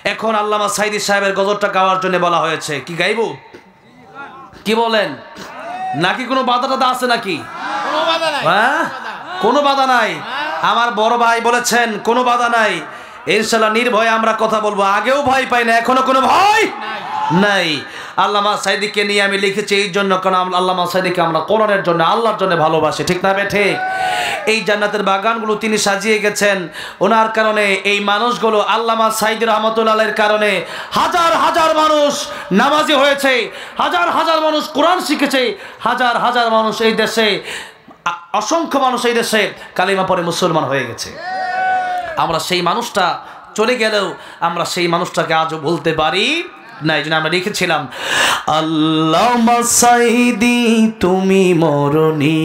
এখন আল্লামা সাঈদী সাহেবের গজলটা গাওয়ার জন্য বলা হয়েছে। কি গাইবো, কি বলেন? নাকি কোনো বাধা টাধা আছে নাকি? হ্যাঁ, কোনো বাধা নাই। আমার বড় ভাই বলেছেন কোনো বাধা নাই, ইনশাআল্লাহ নির্ভয়ে আমরা কথা বলবো। আগেও ভয় পাই না, এখনো কোনো ভয় নাই। আল্লামা সাঈদীকে নিয়ে আমি লিখেছি এই জন্য, কারণ আল্লামা সাঈদীকে আমরা কোরআনের জন্য, আল্লাহর জন্য ভালোবাসি, ঠিক না বে ঠিক? এই জান্নাতের বাগানগুলো তিনি সাজিয়ে গেছেন ওনার কারণে। এই মানুষগুলো আল্লামা সাঈদী রহমাতুল্লাহ আলাইহির কারণে হাজার হাজার মানুষ নামাজি হয়েছে, হাজার হাজার মানুষ কোরআন শিখেছে, হাজার হাজার মানুষ এই দেশে, অসংখ্য মানুষ এই দেশে কালিমা পড়ে মুসলমান হয়ে গেছে। আমরা সেই মানুষটা চলে গেলেও আমরা সেই মানুষটাকে আজও ভুলতে পারি না। এই জন্য আমরা লিখেছিলাম, আল্লামা সাঈদী তুমি মরণি,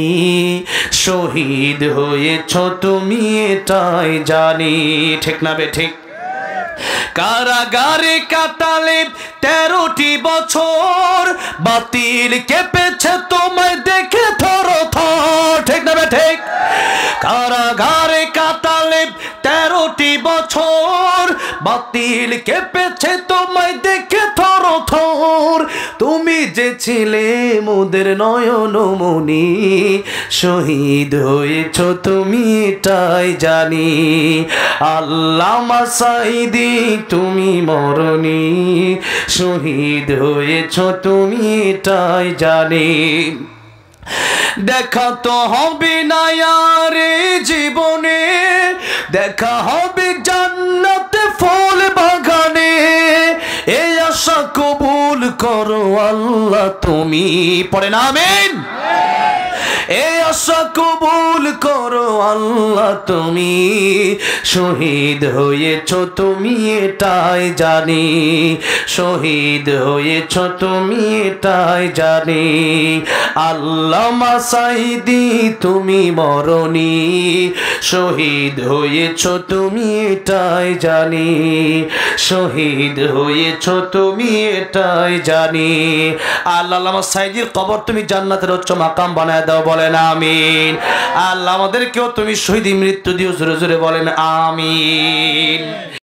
শহীদ হয়েছ তুমি এটাই জানি, ঠিক না বে ঠিক? কারাগারে কাটালে 13টি বছর, বাতিল কেঁপেছে তোমায় দেখে থর থর, ঠিক না বে ঠিক? কারাগারে কাটালে 13টি বছর, বাতিল কেঁপেছে তোমায় দেখে থর থর। তুমি যে ছিলে মোদের নয়নমণি, শহীদ হয়েছ তুমি এটাই জানি। আল্লামা সাঈদী তুমি মরণি, শহীদ হয়েছ তুমি এটাই জানি। দেখা তো হবে না আর জীবনে, দেখা হবে জান্নাতে ফুল বাগানে, এই আশা কবুল করো আল্লাহ তুমি, পড়ে না আমিন? এই আশা কবুল করো আল্লাহ তুমি, শহীদ হয়েছ তুমি এটাই জানি, শহীদ হয়েছ তুমি এটাই জানি। আল্লামা সাঈদী তুমি মরণি, শহীদ হয়েছ তুমি এটাই জানি, শহীদ হয়েছ তুমি এটাই জানি। আল্লামা সাঈদীর কবর তুমি জান্নাতের উচ্চ মাকাম বানায় দাও, বলেন আমিন। আল্লাহ আমাদেরকেও তুমি শহীদ মৃত্যু দিও, জোরে জোরে বলেন আমিন।